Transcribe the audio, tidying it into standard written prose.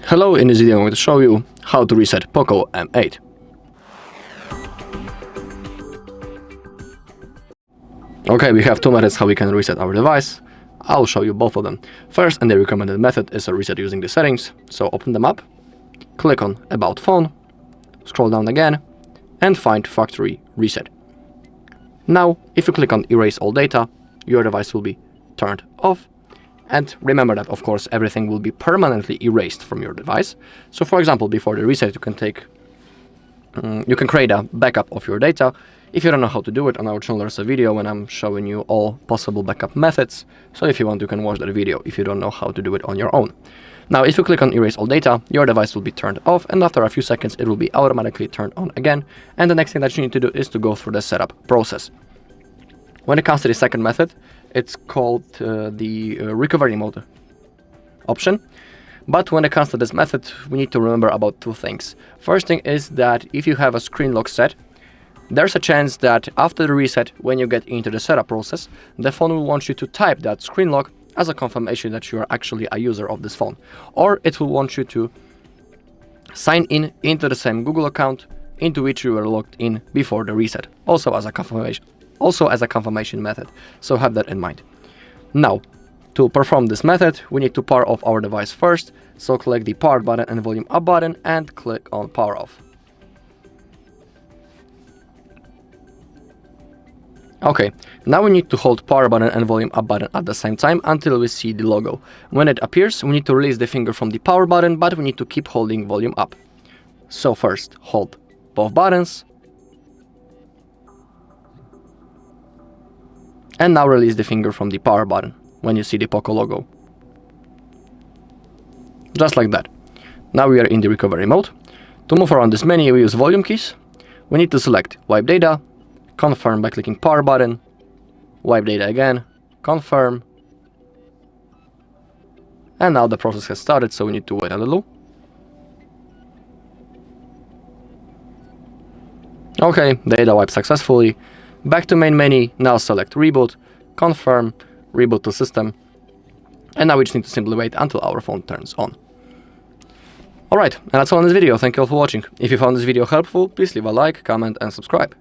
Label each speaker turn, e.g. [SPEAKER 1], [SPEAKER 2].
[SPEAKER 1] Hello, in this video I'm going to show you how to reset POCO M8. Okay, we have two methods how we can reset our device. I'll show you both of them. First, and the recommended method is a reset using the settings. So open them up, click on About Phone, scroll down again, and find Factory Reset. Now, if you click on Erase All Data, your device will be turned off. And remember that, of course, everything will be permanently erased from your device. So, for example, before the reset, you can create a backup of your data. If you don't know how to do it, on our channel there's a video when I'm showing you all possible backup methods. So if you want, you can watch that video if you don't know how to do it on your own. Now, if you click on Erase All Data, your device will be turned off, and after a few seconds, it will be automatically turned on again. And the next thing that you need to do is to go through the setup process. When it comes to the second method, it's called the recovery mode option. But when it comes to this method, we need to remember about two things. First thing is that if you have a screen lock set, there's a chance that after the reset, when you get into the setup process, the phone will want you to type that screen lock as a confirmation that you are actually a user of this phone. Or it will want you to sign in into the same Google account into which you were logged in before the reset, also as a confirmation method, so have that in mind. Now, to perform this method, we need to power off our device first, so click the power button and volume up button and click on power off. Okay, now we need to hold power button and volume up button at the same time until we see the logo. When it appears, we need to release the finger from the power button, but we need to keep holding volume up. So first, hold both buttons, and now release the finger from the power button when you see the POCO logo. Just like that. Now we are in the recovery mode. To move around this menu, we use volume keys. We need to select Wipe Data, confirm by clicking power button, wipe data again, confirm. And now the process has started, so we need to wait a little. Okay, data wiped successfully. Back to main menu, now select Reboot, confirm, reboot to system, and now we just need to simply wait until our phone turns on. Alright, and that's all in this video. Thank you all for watching. If you found this video helpful, please leave a like, comment and subscribe.